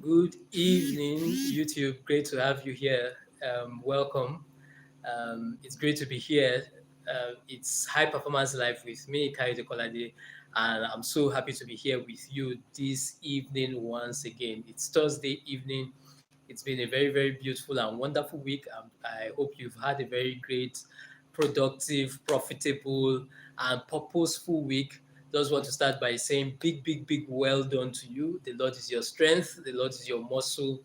Good evening, YouTube. Great to have you here. Welcome. It's great to be here. It's High Performance Life with me, Kaide Kolade, and I'm so happy to be here with you this evening once again. It's Thursday evening. It's been a very, very beautiful and wonderful week. I hope you've had a very great, productive, profitable, and purposeful week. Just want to start by saying big, big, big well done to you. The Lord is your strength, the Lord is your muscle.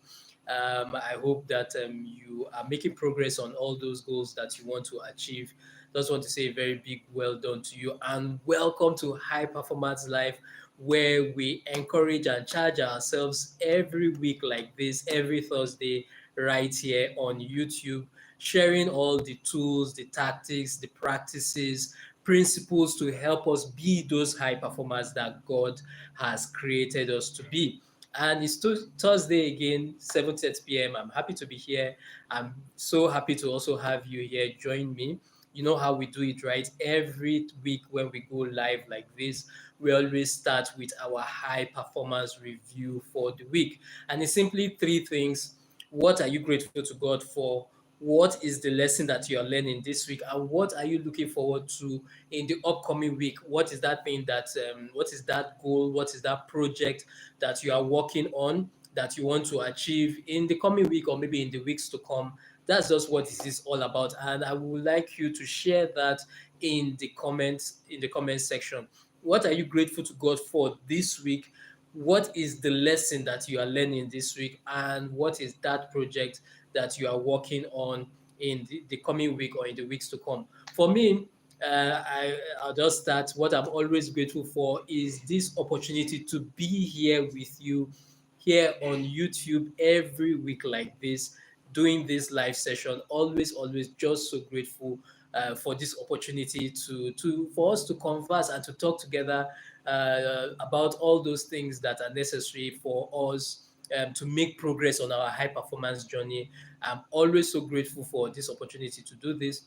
I hope that you are making progress on all those goals that you want to achieve. Just want to say a very big well done to you and welcome to High Performance Life, where we encourage and charge ourselves every week like this, every Thursday, right here on YouTube, sharing all the tools, the tactics, the practices, principles to help us be those high performers that God has created us to be. And it's Thursday again, 7:30 p.m. I'm happy to be here. I'm so happy to also have you here join me. You know how we do it, right? Every week when we go live like this, we always start with our high performance review for the week. And it's simply three things. What are you grateful to God for? What is the lesson that you are learning this week? And what are you looking forward to in the upcoming week? What is that thing what is that goal? What is that project that you are working on that you want to achieve in the coming week or maybe in the weeks to come? That's just what this is all about. And I would like you to share that in the comment section. What are you grateful to God for this week? What is the lesson that you are learning this week? And what is that project that you are working on in the coming week or in the weeks to come? For me, I'll just start. What I'm always grateful for is this opportunity to be here with you here on YouTube every week like this, doing this live session. Always, always just so grateful for this opportunity to for us to converse and to talk together about all those things that are necessary for us to make progress on our high performance journey. I'm always so grateful for this opportunity to do this.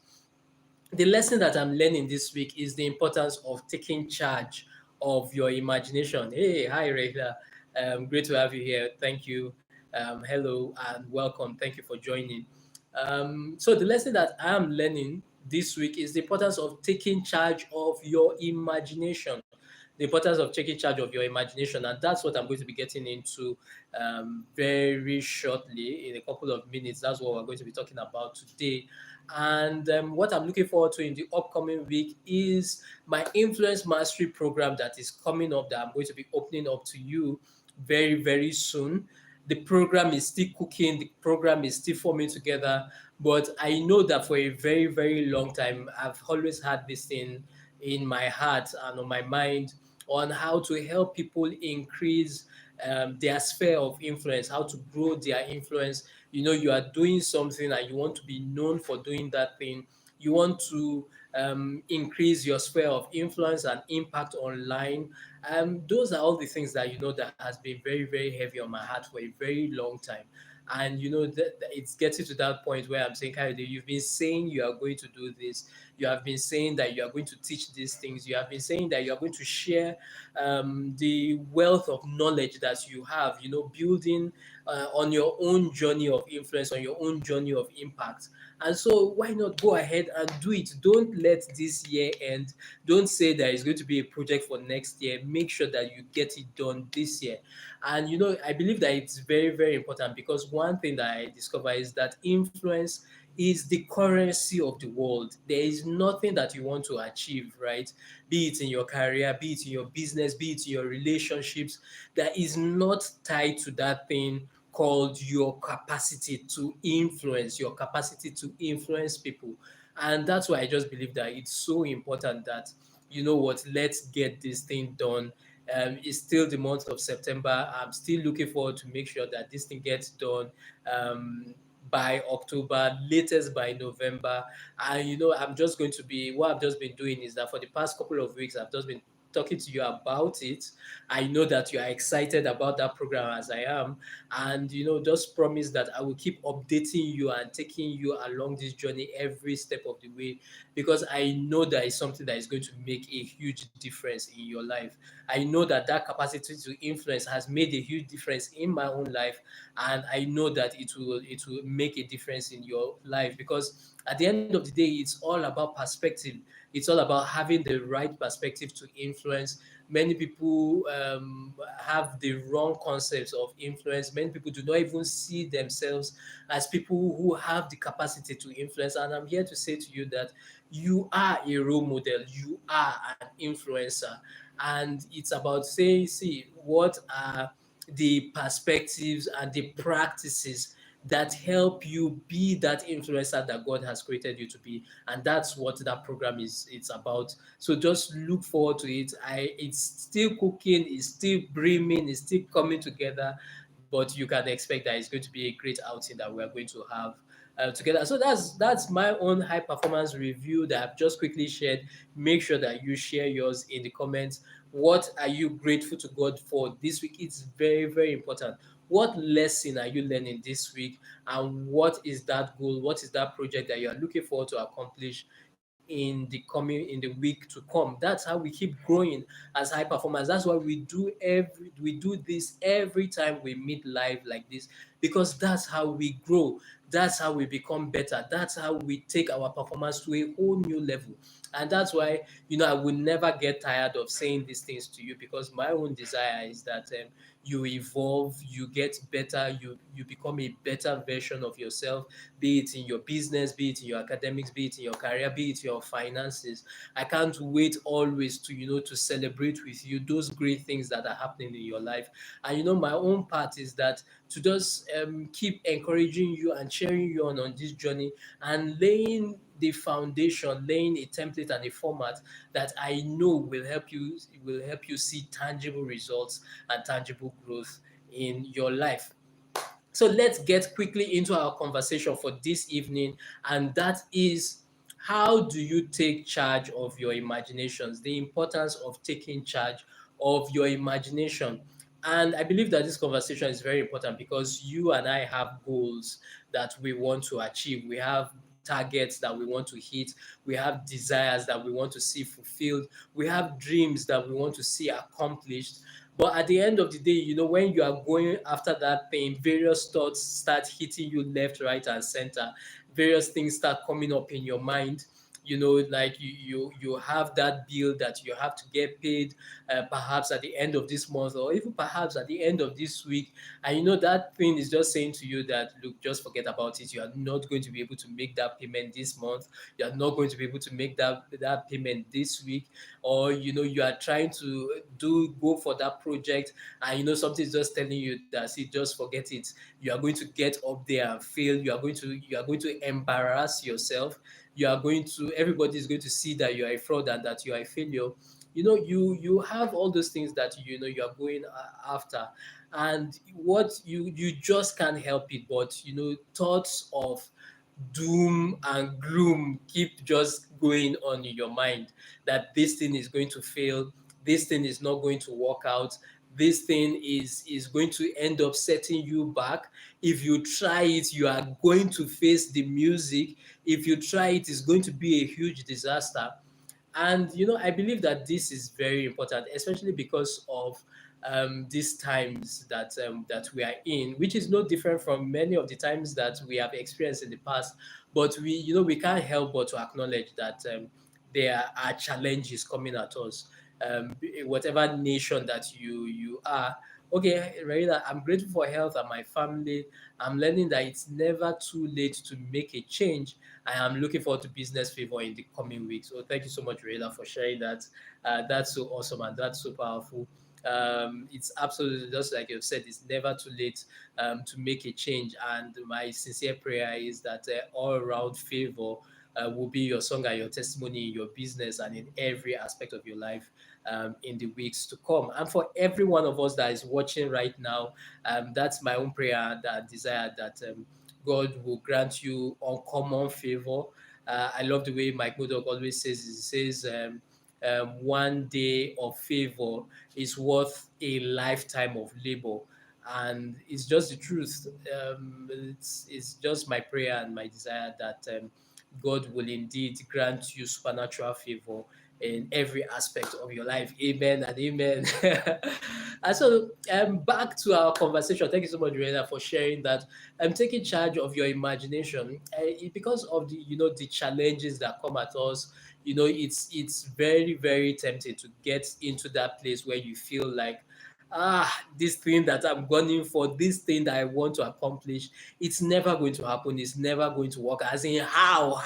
The lesson that I'm learning this week is the importance of taking charge of your imagination. Hey, hi, Rehla. Great to have you here. Thank you. Hello and welcome. Thank you for joining. So, the lesson that I'm learning this week is the importance of taking charge of your imagination. The importance of taking charge of your imagination. And that's what I'm going to be getting into very shortly in a couple of minutes. That's what we're going to be talking about today. And what I'm looking forward to in the upcoming week is my influence mastery program that is coming up that I'm going to be opening up to you very, very soon. The program is still cooking, the program is still forming together, but I know that for a very, very long time, I've always had this thing in my heart and on my mind on how to help people increase their sphere of influence, how to grow their influence. You know, you are doing something and you want to be known for doing that thing. You want to increase your sphere of influence and impact online. Those are all the things that you know that has been very, very heavy on my heart for a very long time. And you know that it's getting to that point where I'm saying, Kayode, you've been saying you are going to do this. You have been saying that you are going to teach these things. You have been saying that you are going to share the wealth of knowledge that you have. You know, building on your own journey of influence, on your own journey of impact. And so, why not go ahead and do it? Don't let this year end. Don't say there is going to be a project for next year. Make sure that you get it done this year. And you know, I believe that it's very, very important because one thing that I discover is that influence is the currency of the world. There is nothing that you want to achieve, right? Be it in your career, be it in your business, be it in your relationships, that is not tied to that thing called your capacity to influence, your capacity to influence people. And that's why I just believe that it's so important that, you know what, let's get this thing done. It's still the month of September. I'm still looking forward to make sure that this thing gets done by October, latest by November. And you know, I'm just going to be what I've just been doing is that for the past couple of weeks, I've just been talking to you about it. I know that you are excited about that program as I am. And, just promise that I will keep updating you and taking you along this journey every step of the way, because I know that is something that is going to make a huge difference in your life. I know that that capacity to influence has made a huge difference in my own life, and I know that it will make a difference in your life, because at the end of the day, it's all about perspective. It's all about having the right perspective to influence. Many people have the wrong concepts of influence. Many people do not even see themselves as people who have the capacity to influence. And I'm here to say to you that you are a role model, you are an influencer. And it's about saying, see, what are the perspectives and the practices that help you be that influencer that God has created you to be. And that's what that program is it's about. So just look forward to it. It's still cooking, it's still brimming, it's still coming together, but you can expect that it's going to be a great outing that we are going to have together. So that's my own high performance review that I've just quickly shared. Make sure that you share yours in the comments. What are you grateful to God for this week? It's very, very important. What lesson are you learning this week? And what is that goal? What is that project that you are looking forward to accomplish in the week to come? That's how we keep growing as high performers. That's why we do this every time we meet live like this, because that's how we grow. That's how we become better. That's how we take our performance to a whole new level. And that's why, I will never get tired of saying these things to you, because my own desire is that you evolve, you get better, you become a better version of yourself, be it in your business, be it in your academics, be it in your career, be it your finances. I can't wait always to, to celebrate with you those great things that are happening in your life. And, my own part is that to just keep encouraging you and cheering you on this journey, and laying the foundation, laying a template and a format that I know will help you see tangible results and tangible growth in your life. So let's get quickly into our conversation for this evening, and that is, how do you take charge of your imaginations? The importance of taking charge of your imagination. And I believe that this conversation is very important, because you and I have goals that we want to achieve. We have targets that we want to hit. We have desires that we want to see fulfilled. We have dreams that we want to see accomplished. But at the end of the day, when you are going after that thing, various thoughts start hitting you left, right, and center. Various things start coming up in your mind. Like you have that bill that you have to get paid, perhaps at the end of this month, or even perhaps at the end of this week. And that thing is just saying to you that, look, just forget about it. You are not going to be able to make that payment this month. You are not going to be able to make that payment this week. Or you are trying to go for that project, and something is just telling you that, see, just forget it. You are going to get up there and fail. You are going to embarrass yourself. Everybody is going to see that you are a fraud and that you are a failure. You have all those things that you are going after, and what you just can't help it, but thoughts of doom and gloom keep just going on in your mind, that this thing is going to fail, this thing is not going to work out, this thing is going to end up setting you back. If you try it, you are going to face the music. If you try it, it's going to be a huge disaster. And I believe that this is very important, especially because of these times that we are in, which is no different from many of the times that we have experienced in the past. But we can't help but to acknowledge that there are challenges coming at us. Whatever nation that you are. Okay, Raila, I'm grateful for health and my family. I'm learning that it's never too late to make a change. I am looking forward to business favor in the coming weeks. So thank you so much, Raila, for sharing that. That's so awesome and that's so powerful. It's absolutely just like you've said, it's never too late to make a change. And my sincere prayer is that all around favor will be your song and your testimony in your business and in every aspect of your life in the weeks to come. And for every one of us that is watching right now, that's my own prayer, that desire that God will grant you uncommon favor. I love the way Mike Murdock always says. He says, one day of favor is worth a lifetime of labor. And it's just the truth. It's just my prayer and my desire that God will indeed grant you supernatural favor in every aspect of your life. Amen and amen. And so, back to our conversation. Thank you so much, Rena, for sharing that. I'm taking charge of your imagination because of the the challenges that come at us. It's very very tempting to get into that place where you feel like, this thing that I'm gunning for, this thing that I want to accomplish, it's never going to happen. It's never going to work. As in, how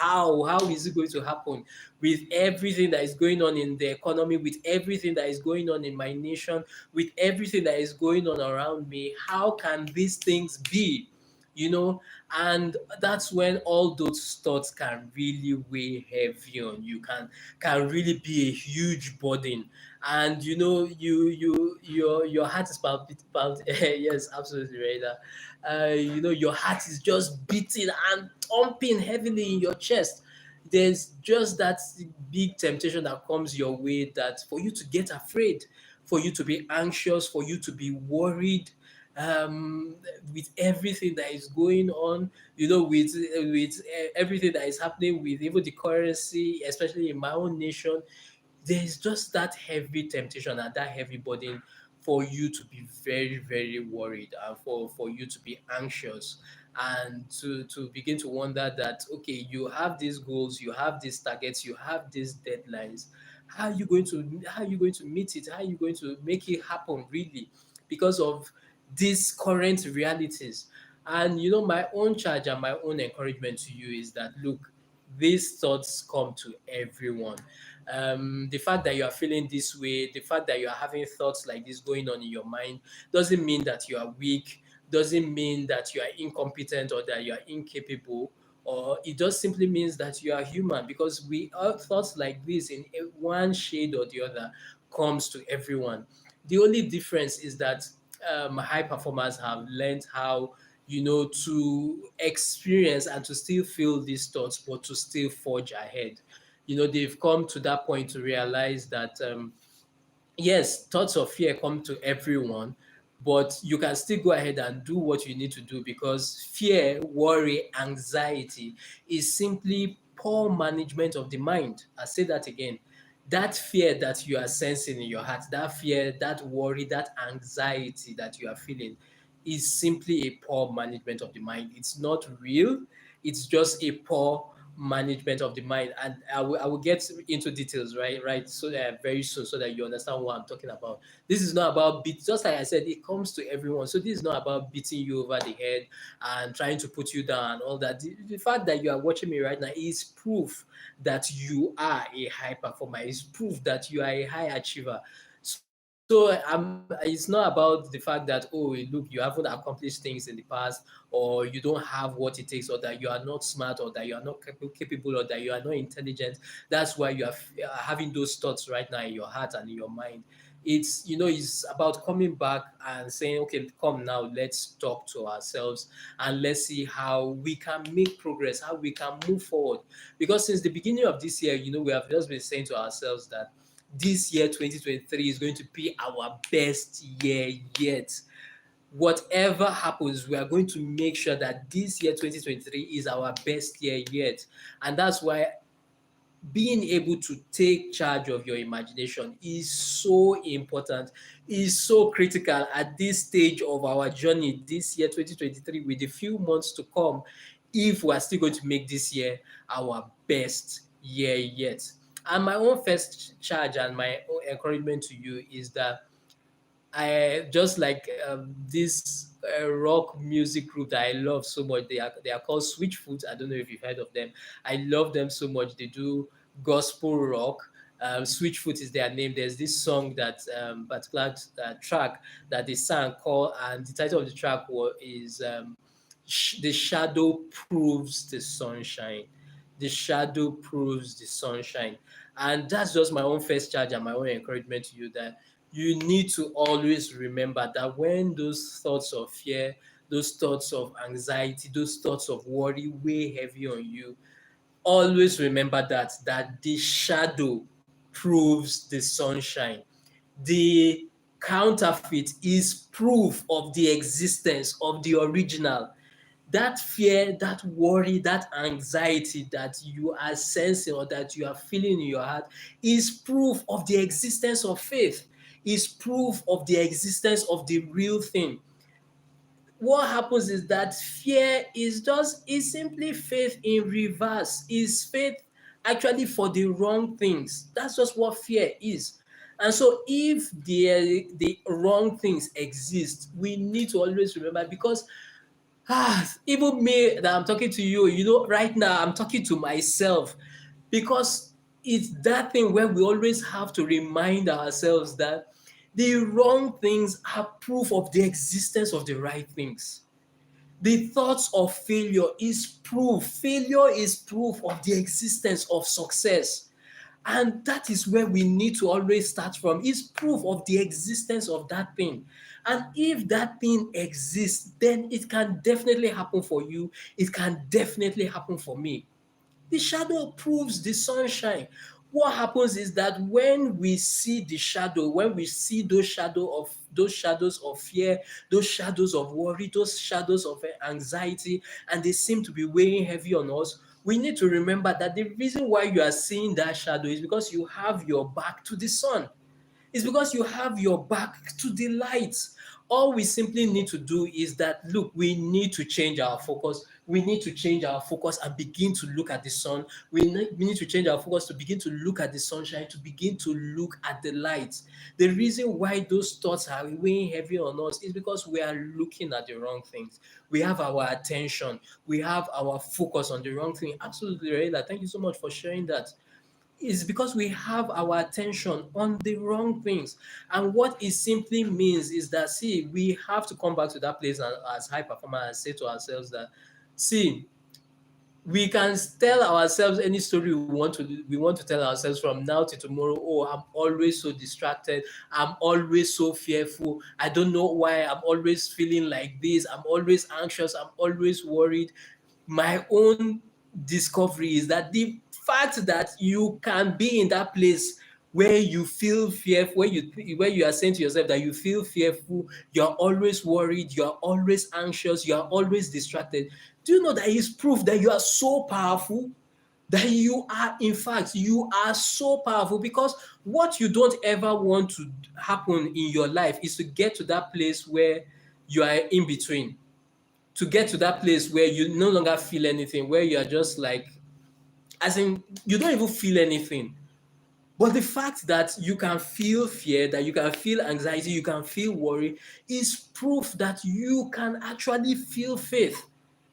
is it going to happen with everything that is going on in the economy, with everything that is going on in my nation, with everything that is going on around me? How can these things be? You know, and that's when all those thoughts can really weigh heavy on you, can really be a huge burden. And your heart is yes, absolutely right. Your heart is just beating and thumping heavily in your chest. There's just that big temptation that comes your way, that for you to get afraid, for you to be anxious, for you to be worried, um with everything that is going on, with everything that is happening, with even the currency, especially in my own nation. There's just that heavy temptation and that heavy burden for you to be very very worried, and for you to be anxious, and to begin to wonder that, okay, you have these goals, you have these targets, you have these deadlines. How are you going to meet it? How are you going to make it happen, really, because of these current realities? And my own charge and my own encouragement to you is that, look, these thoughts come to everyone. The fact that you are feeling this way, the fact that you are having thoughts like this going on in your mind, doesn't mean that you are weak, doesn't mean that you are incompetent or that you are incapable, or it just simply means that you are human, because we all thoughts like this in one shade or the other comes to everyone. The only difference is that high performers have learned how to experience and to still feel these thoughts, but to still forge ahead. They've come to that point to realize that, yes, thoughts of fear come to everyone, but you can still go ahead and do what you need to do, because fear, worry, anxiety is simply poor management of the mind. I say that again. That fear that you are sensing in your heart, that fear, that worry, that anxiety that you are feeling, is simply a poor management of the mind. It's not real. It's just a poor management of the mind. And I will get into details, right, so that very soon, so that you understand what I'm talking about. This is not about just like I said, it comes to everyone. So this is not about beating you over the head and trying to put you down and all that. The fact that you are watching me right now is proof that you are a high performer. It's proof that you are a high achiever. So it's not about the fact that, oh, look, you haven't accomplished things in the past, or you don't have what it takes, or that you are not smart, or that you are not capable, or that you are not intelligent. That's why you are having those thoughts right now in your heart and in your mind. It's about coming back and saying, okay, come now, let's talk to ourselves, and let's see how we can make progress, how we can move forward. Because since the beginning of this year, we have just been saying to ourselves that this year 2023 is going to be our best year yet. Whatever happens, we are going to make sure that this year 2023 is our best year yet. And that's why being able to take charge of your imagination is so important, is so critical at this stage of our journey, this year 2023, with a few months to come, if we are still going to make this year our best year yet. And my own first charge and my own encouragement to you is that, I just like this rock music group that I love so much. They are called Switchfoot. I don't know if you've heard of them. I love them so much. They do gospel rock. Switchfoot is their name. There's this song, that particular track that they sang called, and the title of the track is "The Shadow Proves the Sunshine." The shadow proves the sunshine. And that's just my own first charge and my own encouragement to you, that you need to always remember that when those thoughts of fear, those thoughts of anxiety, those thoughts of worry weigh heavy on you, always remember that the shadow proves the sunshine. The counterfeit is proof of the existence of the original. That fear, that worry, that anxiety that you are sensing or that you are feeling in your heart is proof of the existence of faith, is proof of the existence of the real thing. What happens is that fear is simply faith in reverse, is faith actually for the wrong things. That's just what fear is. And so if the wrong things exist, we need to always remember, because even me that I'm talking to you, right now I'm talking to myself, because it's that thing where we always have to remind ourselves that the wrong things are proof of the existence of the right things. The thoughts of failure is proof. Failure is proof of the existence of success. And that is where we need to always start from. It's proof of the existence of that thing. And if that thing exists, then it can definitely happen for you. It can definitely happen for me. The shadow proves the sunshine. What happens is that when we see the shadow, when we see those shadows of fear, those shadows of worry, those shadows of anxiety, and they seem to be weighing heavy on us, we need to remember that the reason why you are seeing that shadow is because you have your back to the sun. It's because you have your back to the light. All we simply need to do is that, look, we need to change our focus. We need to change our focus and begin to look at the sun. We need to change our focus to begin to look at the sunshine, to begin to look at the light. The reason why those thoughts are weighing heavy on us is because we are looking at the wrong things. We have our attention, we have our focus on the wrong thing. Absolutely, Raila. Thank you so much for sharing that. Is because we have our attention on the wrong things. And what it simply means is that, see, we have to come back to that place and, as high performers, and say to ourselves that, see, we can tell ourselves any story we want to tell ourselves from now to tomorrow. Oh, I'm always so distracted. I'm always so fearful. I don't know why I'm always feeling like this. I'm always anxious. I'm always worried. My own discovery is that the fact that you can be in that place where you feel fearful, where you are saying to yourself that you feel fearful, you're always worried, you're always anxious, you're always distracted. Do you know that is proof that you are so powerful? That you are, in fact, you are so powerful, because what you don't ever want to happen in your life is to get to that place where you are in between, to get to that place where you no longer feel anything, where you are just like, as in, you don't even feel anything. But the fact that you can feel fear, that you can feel anxiety, you can feel worry, is proof that you can actually feel faith.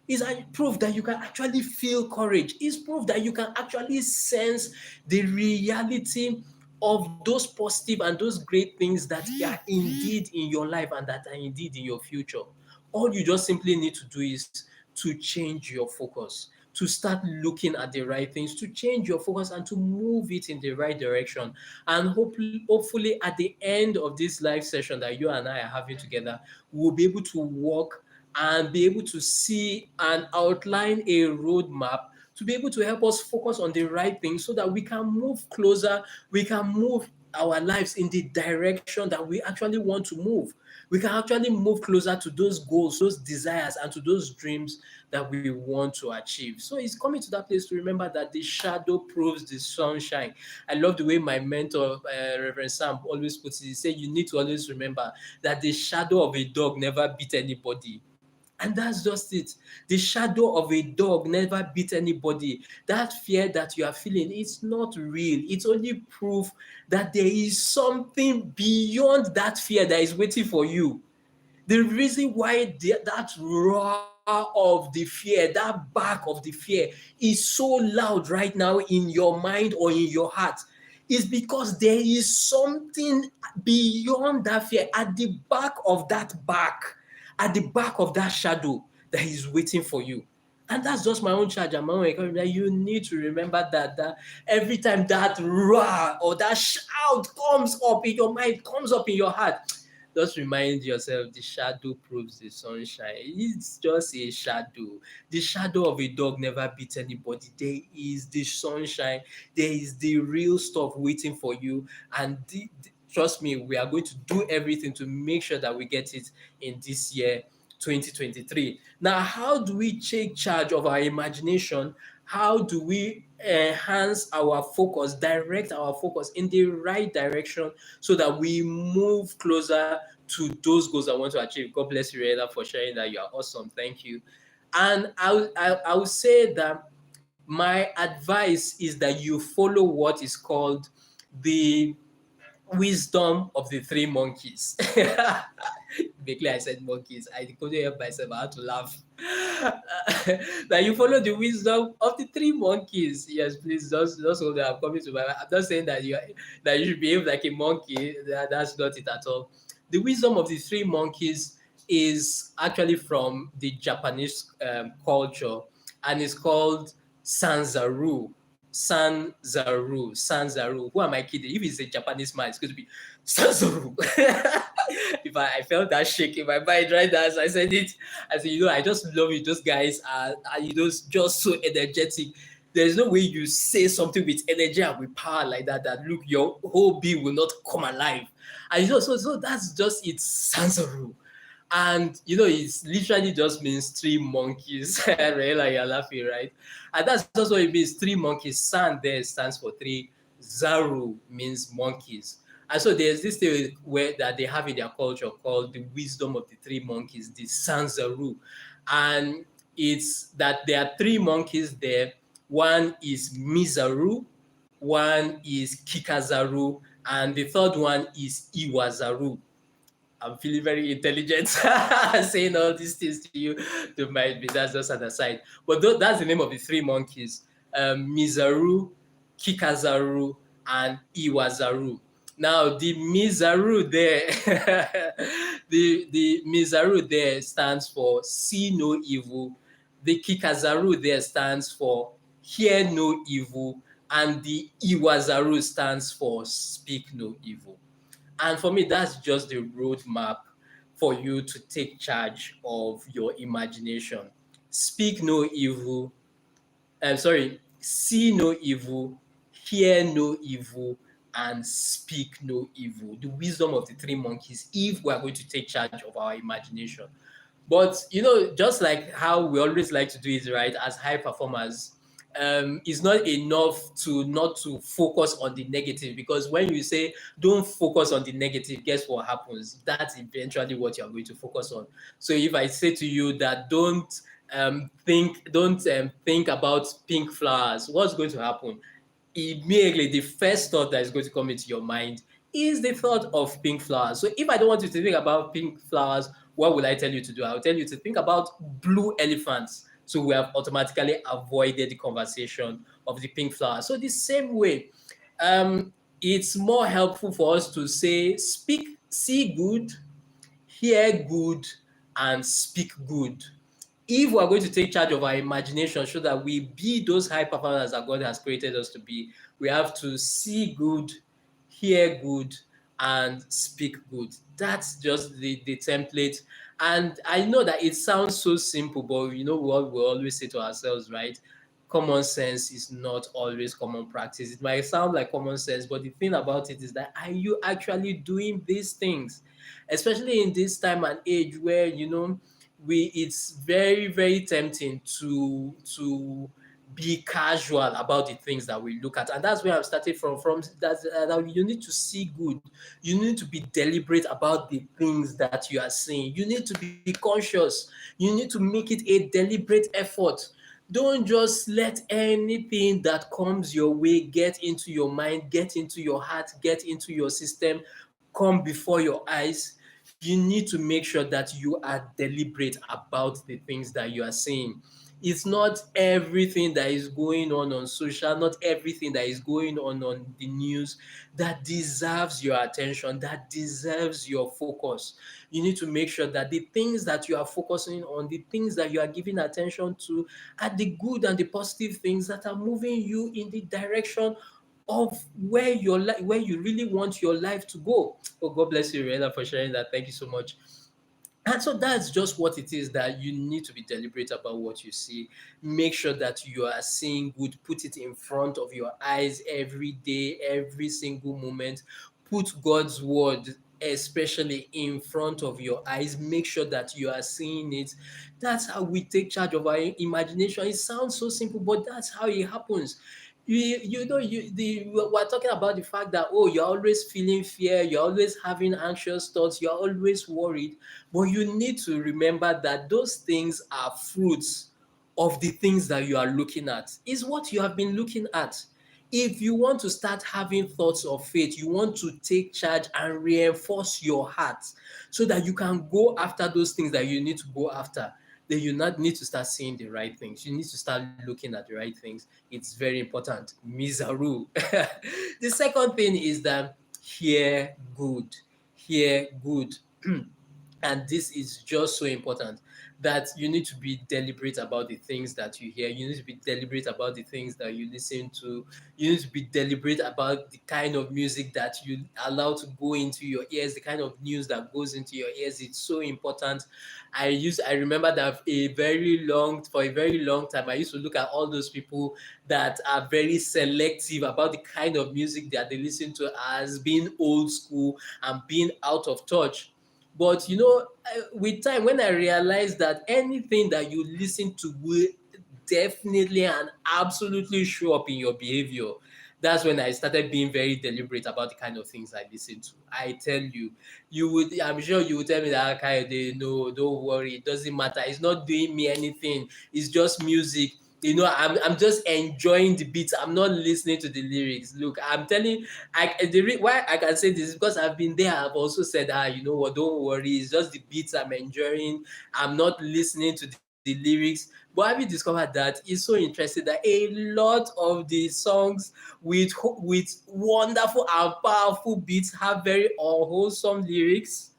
Is a proof that you can actually feel courage. Is proof that you can actually sense the reality of those positive and those great things that are indeed in your life and that are indeed in your future. All you just simply need to do is to change your focus, to start looking at the right things, to change your focus and to move it in the right direction. And hopefully at the end of this live session that you and I are having together, we'll be able to walk and be able to see and outline a roadmap to be able to help us focus on the right things so that we can move closer, we can move our lives in the direction that we actually want to move. We can actually move closer to those goals, those desires, and to those dreams that we want to achieve. So it's coming to that place to remember that the shadow proves the sunshine. I love the way my mentor, Reverend Sam, always puts it. He said, you need to always remember that the shadow of a dog never beat anybody. And that's just it. The shadow of a dog never beat anybody. That fear that you are feeling, it's not real. It's only proof that there is something beyond that fear that is waiting for you. The reason why that roar of the fear, that bark of the fear is so loud right now in your mind or in your heart is because there is something beyond that fear at the back of that bark, at the back of that shadow that is waiting for you. And that's just my own charge and my own encouragement. That you need to remember that every time that roar or that shout comes up in your mind, comes up in your heart, just remind yourself the shadow proves the sunshine. It's just a shadow. The shadow of a dog never beats anybody. There is the sunshine. There is the real stuff waiting for you. And trust me, we are going to do everything to make sure that we get it in this year, 2023. Now, how do we take charge of our imagination? How do we enhance our focus, direct our focus in the right direction so that we move closer to those goals I want to achieve? God bless you, Reda, for sharing that. You are awesome. Thank you. And I would say that my advice is that you follow what is called the wisdom of the three monkeys. Basically, I said monkeys. I couldn't help myself. I had to laugh. That you follow the wisdom of the three monkeys. Yes, please. Just hold on. I'm coming to my. I'm not saying that you should behave like a monkey. That's not it at all. The wisdom of the three monkeys is actually from the Japanese culture, and it's called Sanzaru. Sanzaru. Who am I kidding? If it's a Japanese man, it's going to be Sanzaru. If I felt that shake in my mind right now as I said it, I said, I just love it. Those guys are just so energetic. There's no way you say something with energy and with power like that, that look, your whole being will not come alive. And so that's just it's Sanzaru. And it's literally just means three monkeys. Right? Like you're laughing, right? And that's just what it means. Three monkeys. San there stands for three. Zaru means monkeys. And so there's this thing where that they have in their culture called the wisdom of the three monkeys, the Sanzaru. And it's that there are three monkeys there. One is Mizaru, one is Kikazaru, and the third one is Iwazaru. I'm feeling very intelligent saying all these things to you. To might be that's just an aside. But that's the name of the three monkeys: Mizaru, Kikazaru, and Iwazaru. Now the Mizaru there, the Mizaru there stands for see no evil. The Kikazaru there stands for hear no evil, and the Iwazaru stands for speak no evil. And for me, that's just the roadmap for you to take charge of your imagination. Speak no evil. I'm sorry, see no evil, hear no evil, and speak no evil. The wisdom of the three monkeys, if we are going to take charge of our imagination. But just like how we always like to do it, right? As high performers, it's not enough to not to focus on the negative, because when you say don't focus on the negative, guess what happens? That's eventually what you're going to focus on. So if I say to you that don't think about pink flowers, what's going to happen? Immediately the first thought that is going to come into your mind is the thought of pink flowers. So if I don't want you to think about pink flowers, what will I tell you to do? I'll tell you to think about blue elephants. So we have automatically avoided the conversation of the pink flower. So the same way, it's more helpful for us to say, see good, hear good, and speak good. If we are going to take charge of our imagination so that we be those high performers that God has created us to be, we have to see good, hear good, and speak good. That's just the template. And I know that it sounds so simple, but you know what we always say to ourselves, right? Common sense is not always common practice. It might sound like common sense, but the thing about it is that are you actually doing these things? Especially in this time and age where we it's very very tempting to be casual about the things that we look at, and that's where I'm starting from that you need to see good. You need to be deliberate about the things that you are seeing. You need to be conscious. You need to make it a deliberate effort. Don't just let anything that comes your way get into your mind, get into your heart, get into your system, come before your eyes. You need to make sure that you are deliberate about the things that you are saying. It's not everything that is going on social, not everything that is going on the news that deserves your attention, that deserves your focus. You need to make sure that the things that you are focusing on, the things that you are giving attention to, are the good and the positive things that are moving you in the direction of where your life, where you really want your life to go. Oh, God bless you, Rihanna, for sharing that. Thank you so much. And so that's just what it is, that you need to be deliberate about what you see. Make sure that you are seeing good. Put it in front of your eyes every day, every single moment. Put God's word especially in front of your eyes. Make sure that you are seeing it. That's how we take charge of our imagination. It sounds so simple, but that's how it happens. We're talking about the fact that, oh, you're always feeling fear, you're always having anxious thoughts, you're always worried. But you need to remember that those things are fruits of the things that you are looking at. Is what you have been looking at. If you want to start having thoughts of faith, you want to take charge and reinforce your heart so that you can go after those things that you need to go after, then you not need to start seeing the right things. You need to start looking at the right things. It's very important. Mizaru. The second thing is that hear good. Hear good. And this is just so important, that you need to be deliberate about the things that you hear. You need to be deliberate about the things that you listen to. You need to be deliberate about the kind of music that you allow to go into your ears, the kind of news that goes into your ears. It's so important. I remember that for a very long time, I used to look at all those people that are very selective about the kind of music that they listen to as being old school and being out of touch. But with time, when I realized that anything that you listen to will definitely and absolutely show up in your behavior, that's when I started being very deliberate about the kind of things I listen to. I tell you, I'm sure you would tell me that, okay, no, don't worry, it doesn't matter. It's not doing me anything. It's just music. I'm just enjoying the beats. I'm not listening to the lyrics. Look, I'm telling why I can say this is because I've been there. I've also said, you know what, don't worry, it's just the beats I'm enjoying. I'm not listening to the lyrics. But have you discovered that it's so interesting that a lot of the songs with wonderful and powerful beats have very unwholesome lyrics?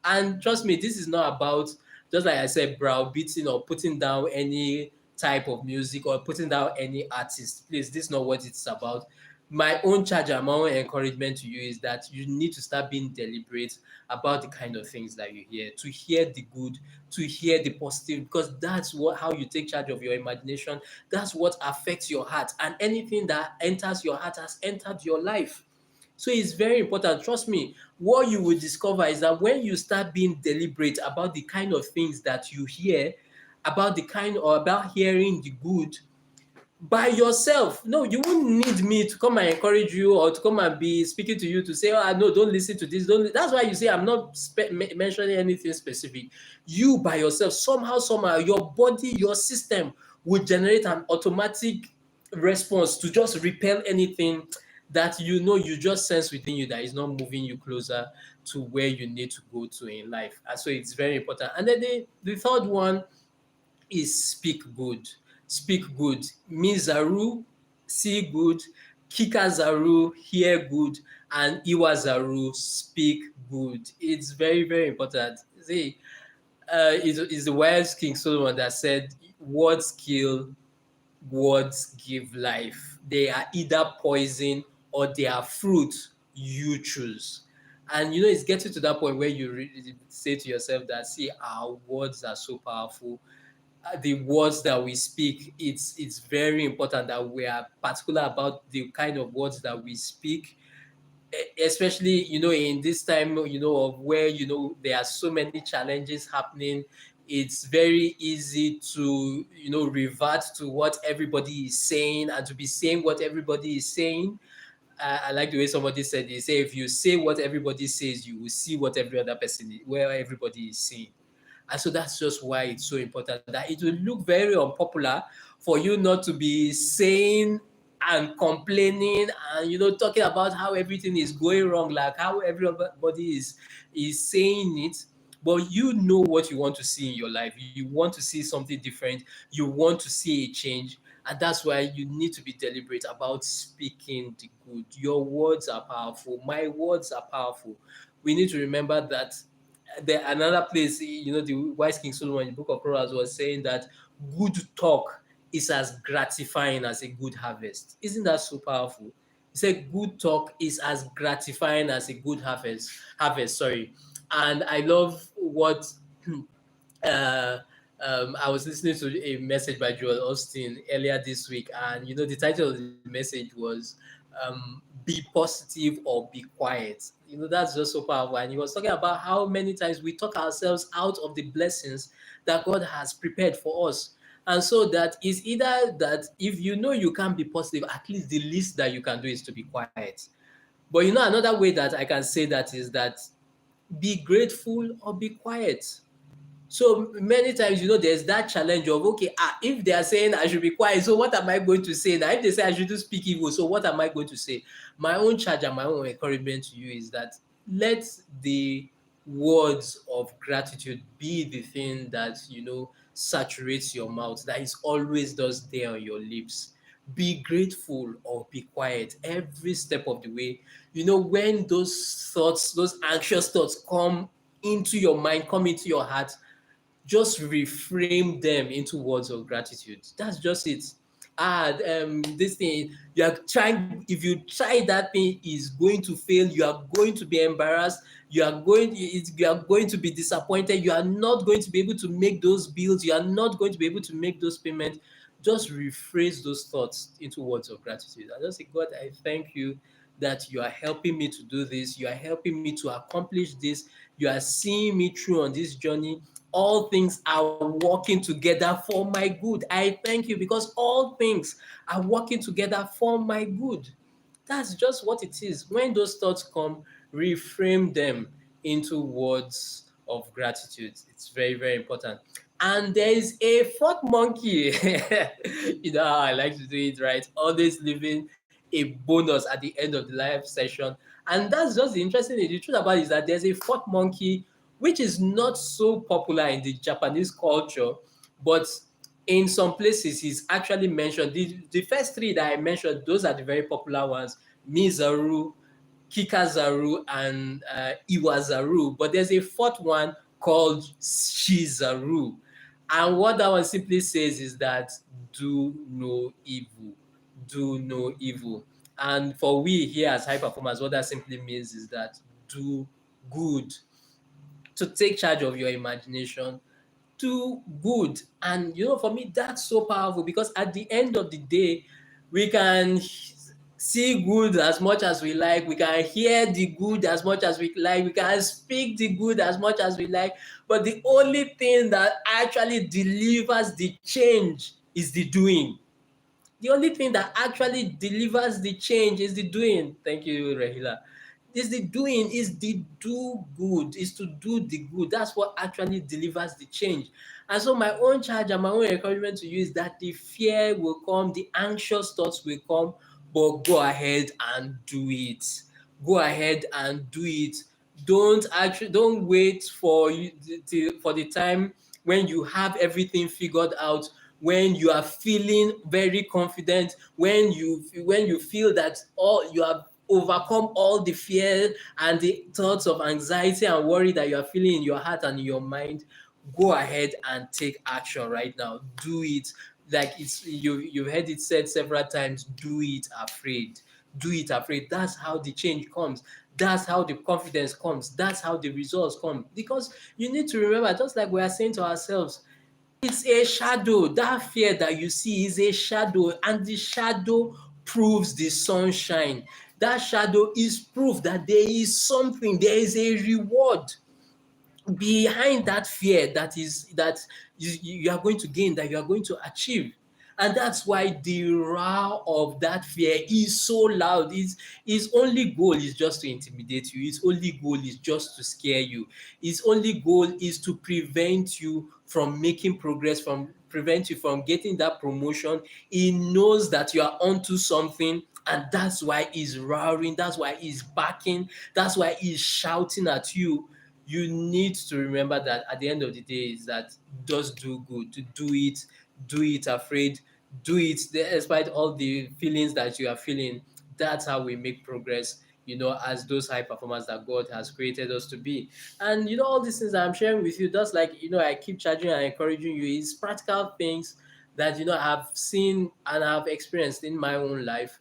And trust me, this is not about, just like I said, browbeating or putting down any type of music or putting down any artist. Please, this is not what it's about. My own charge and my own encouragement to you is that you need to start being deliberate about the kind of things that you hear, to hear the good, to hear the positive, because that's how you take charge of your imagination. That's what affects your heart. And anything that enters your heart has entered your life. So it's very important. Trust me, what you will discover is that when you start being deliberate about the kind of things that you hear, about hearing the good by yourself. No, you won't need me to come and encourage you or to come and be speaking to you to say, oh, no, don't listen to this. Don't. That's why you say I'm not mentioning anything specific. You by yourself, somehow, your body, your system will generate an automatic response to just repel anything that you just sense within you that is not moving you closer to where you need to go to in life. And so it's very important. And then the third one is speak good. Speak good. Mizaru, see good. Kikazaru, hear good. And Iwazaru, speak good. It's very, very important. See, it's the wise King Solomon that said, words kill, words give life. They are either poison or they are fruit. You choose. And it's getting to that point where you really say to yourself that, see, our words are so powerful. The words that we speak, it's very important that we are particular about the kind of words that we speak, especially in this time of where there are so many challenges happening. It's very easy to revert to what everybody is saying and to be saying what everybody is saying. I like the way somebody said, they say, if you say what everybody says, you will see what every other person where everybody is saying. And so that's just why it's so important, that it will look very unpopular for you not to be saying and complaining and talking about how everything is going wrong, like how everybody is saying it. But you know what you want to see in your life. You want to see something different. You want to see a change. And that's why you need to be deliberate about speaking the good. Your words are powerful. My words are powerful. We need to remember that another place, the wise King Solomon in the book of Proverbs was saying that good talk is as gratifying as a good harvest. Isn't that so powerful? He said, "Good talk is as gratifying as a good harvest." Harvest, sorry. And I love what uh, I was listening to a message by Joel Austin earlier this week, and the title of the message was "Be Positive or Be Quiet." That's just so powerful. And he was talking about how many times we talk ourselves out of the blessings that God has prepared for us. And so that is either that if you know you can't be positive, at least the least that you can do is to be quiet. But another way that I can say that is that be grateful or be quiet. So many times, there's that challenge of, okay, if they are saying I should be quiet, so what am I going to say now? If they say I shouldn't speak evil, so what am I going to say? My own charge and my own encouragement to you is that let the words of gratitude be the thing that, saturates your mouth, that is always just there on your lips. Be grateful or be quiet every step of the way. When those thoughts, those anxious thoughts come into your mind, come into your heart, just reframe them into words of gratitude. That's just it. This thing you are trying, if you try that thing is going to fail, you are going to be embarrassed, you are going to be disappointed, you are not going to be able to make those bills, you are not going to be able to make those payments. Just rephrase those thoughts into words of gratitude. I just say, God, I thank you that you are helping me to do this, you are helping me to accomplish this, you are seeing me through on this journey. All things are working together for my good. I thank you because all things are working together for my good. That's just what it is. When those thoughts come, reframe them into words of gratitude. It's very, very important. And there is a fourth monkey. You know how I like to do it, right? Always leaving a bonus at the end of the live session. And that's just the interesting thing. The truth about it is that there's a fourth monkey which is not so popular in the Japanese culture, but in some places he's actually mentioned. The first three that I mentioned, those are the very popular ones: Mizaru, Kikazaru, and Iwazaru. But there's a fourth one called Shizaru. And what that one simply says is that do no evil. Do no evil. And for we here as high performers, what that simply means is that do good, to take charge of your imagination, do good. And for me, that's so powerful because at the end of the day, we can see good as much as we like, we can hear the good as much as we like, we can speak the good as much as we like, but the only thing that actually delivers the change is the doing. The only thing that actually delivers the change is the doing. Thank you, Rahila. Is the doing, is the do good, is to do the good. That's what actually delivers the change. And so my own charge and my own encouragement to you is that the fear will come, the anxious thoughts will come, but go ahead and do it. Go ahead and do it. Don't wait for for the time when you have everything figured out, when you are feeling very confident, when you feel that all you have overcome all the fear and the thoughts of anxiety and worry that you are feeling in your heart and in your mind. Go ahead and take action right now. Do it. Like you've heard it said several times, do it afraid. Do it afraid. That's how the change comes. That's how the confidence comes. That's how the results come. Because you need to remember, just like we are saying to ourselves, it's a shadow. That fear that you see is a shadow, and the shadow proves the sunshine. That shadow is proof that there is something, there is a reward behind that fear that you are going to gain, that you are going to achieve. And that's why the roar of that fear is so loud. Its only goal is just to intimidate you. Its only goal is just to scare you. Its only goal is to prevent you from making progress, from prevent you from getting that promotion. It knows that you are onto something, and that's why he's roaring, that's why he's barking, that's why he's shouting at you. You need to remember that at the end of the day is that just do good, to do it afraid, do it despite all the feelings that you are feeling. That's how we make progress, as those high performers that God has created us to be. And all these things that I'm sharing with you, just like I keep charging and encouraging you, is practical things that I've seen and I've experienced in my own life.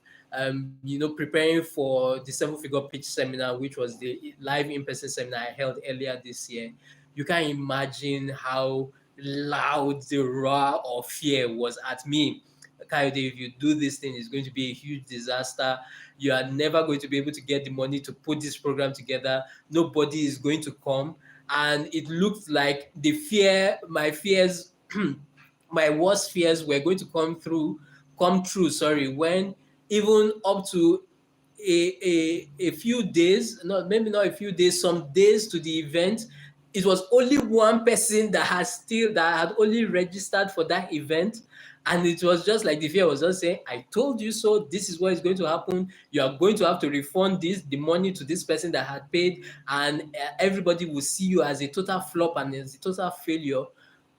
preparing for the Seven Figure Pitch Seminar, which was the live in-person seminar I held earlier this year. You can imagine how loud the roar of fear was at me. Kayode, if you do this thing, it's going to be a huge disaster. You are never going to be able to get the money to put this program together. Nobody is going to come. And it looked like my fears, my worst fears were going to come true, when even up to a few days, maybe not a few days, some days to the event, it was only one person that had only registered for that event. And it was just like the fear was just saying, I told you so, this is what is going to happen. You are going to have to refund the money to this person that had paid, and everybody will see you as a total flop and as a total failure.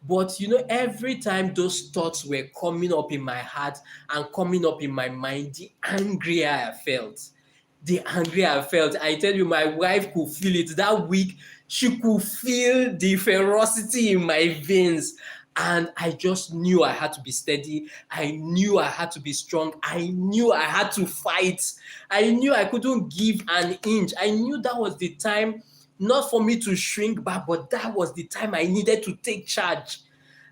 But every time those thoughts were coming up in my heart and coming up in my mind, the angrier I felt. I tell you, my wife could feel it that week. She could feel the ferocity in my veins. And I just knew I had to be steady. I knew I had to be strong. I knew I had to fight. I knew I couldn't give an inch. I knew that was the time, not for me to shrink back, but that was the time I needed to take charge.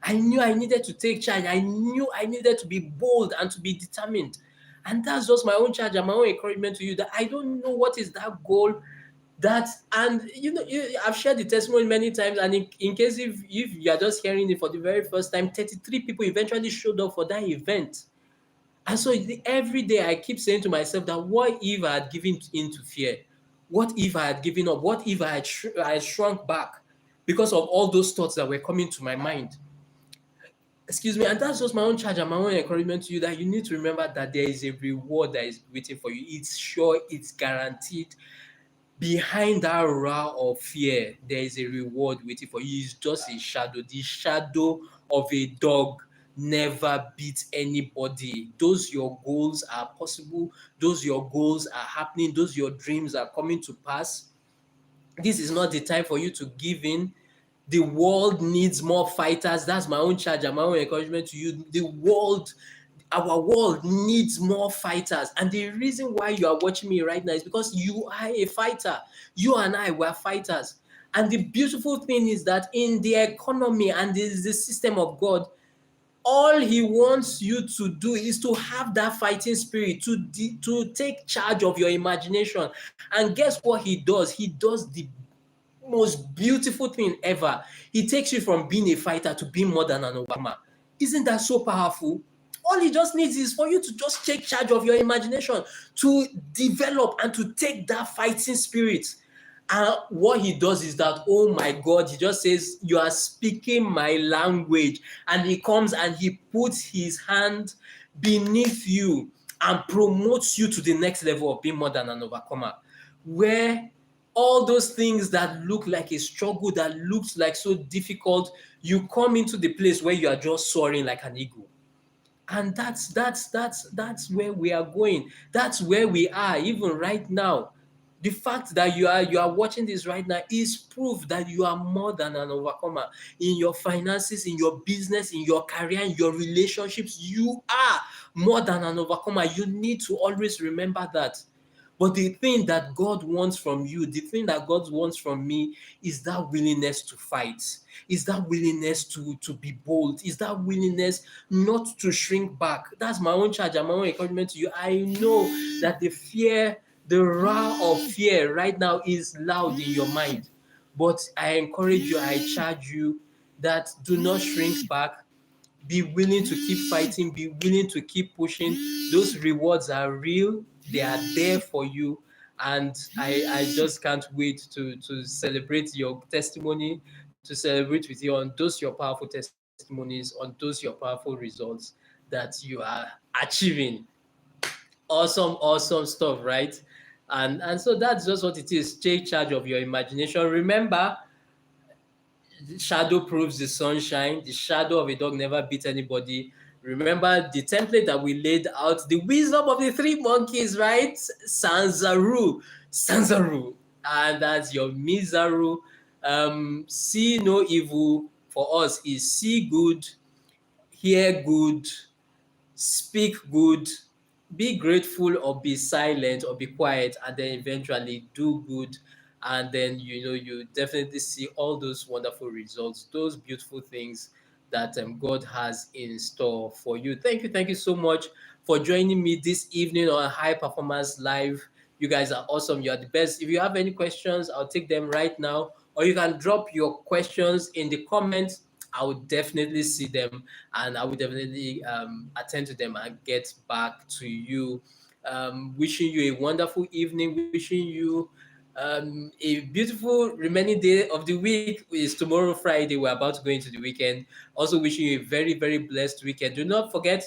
I knew I needed to take charge. I knew I needed to be bold and to be determined. And that's just my own charge and my own encouragement to you, that I don't know what is that goal I've shared the testimony many times, and in case if you are just hearing it for the very first time, 33 people eventually showed up for that event. And so every day I keep saying to myself that, what if I had given into fear? What if I had given up? What if I had shrunk back because of all those thoughts that were coming to my mind? Excuse me. And that's just my own charge and my own encouragement to you, that you need to remember that there is a reward that is waiting for you. It's sure, it's guaranteed. Behind that roar of fear, there is a reward waiting for you. It's just a shadow. The shadow of a dog never beats anybody. Those your goals are possible. Those your goals are happening. Those your dreams are coming to pass. This is not the time for you to give in. The world needs more fighters. That's my own charge and my own encouragement to you. Our world needs more fighters. And the reason why you are watching me right now is because you are a fighter. You and I were fighters. And the beautiful thing is that in the economy and the system of God, all he wants you to do is to have that fighting spirit, to take charge of your imagination. And guess what he does? He does the most beautiful thing ever. He takes you from being a fighter to being more than an overcomer. Isn't that so powerful? All he just needs is for you to just take charge of your imagination, to develop and to take that fighting spirit. And what he does is that, oh my God, he just says, you are speaking my language. And he comes and he puts his hand beneath you and promotes you to the next level of being more than an overcomer, where all those things that look like a struggle, that looks like so difficult, you come into the place where you are just soaring like an eagle. And that's where we are going. That's where we are even right now. The fact that you are watching this right now is proof that you are more than an overcomer. In your finances, in your business, in your career, in your relationships, you are more than an overcomer. You need to always remember that. But the thing that God wants from you, the thing that God wants from me, is that willingness to fight, is that willingness to be bold, is that willingness not to shrink back. That's my own charge and my own encouragement to you. I know that the roar of fear right now is loud in your mind. But I encourage you, I charge you that do not shrink back. Be willing to keep fighting, be willing to keep pushing. Those rewards are real, they are there for you. And I just can't wait to celebrate your testimony, to celebrate with you on those your powerful testimonies, on those your powerful results that you are achieving. Awesome stuff, right? And so that's just what it is. Take charge of your imagination. Remember, the shadow proves the sunshine. The shadow of a dog never beat anybody. Remember the template that we laid out, the wisdom of the three monkeys, right? Sanzaru. And that's your Mizaru. See no evil for us is see good, hear good, speak good, be grateful or be silent or be quiet, and then eventually do good, and then you definitely see all those wonderful results, those beautiful things that God has in store for you. Thank you so much for joining me this evening on High Performance Live. You guys are awesome. You are the best. If you have any questions, I'll take them right now, or you can drop your questions in the comments. I will definitely see them, and I will definitely attend to them and get back to you. Wishing you a wonderful evening, wishing you a beautiful remaining day of the week. Is tomorrow Friday. We're about to go into the weekend. Also wishing you a very, very blessed weekend. Do not forget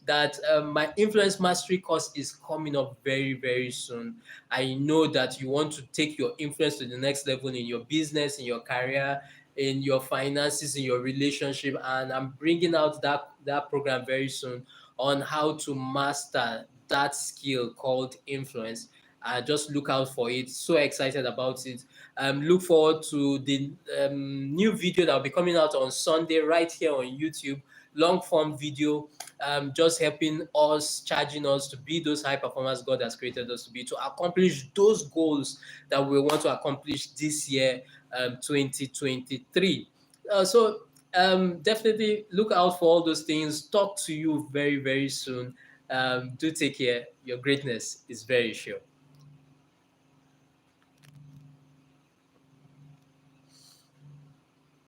that my influence mastery course is coming up very, very soon. I know that you want to take your influence to the next level in your business, in your career, in your finances, in your relationship, and I'm bringing out that program very soon on how to master that skill called influence. Just look out for it. So excited about it. Look forward to the new video that will be coming out on Sunday right here on YouTube. Long form video, just helping us, charging us to be those high performers God has created us to be, to accomplish those goals that we want to accomplish this year, 2023. Definitely look out for all those things. Talk to you very, very soon. Do take care. Your greatness is very sure.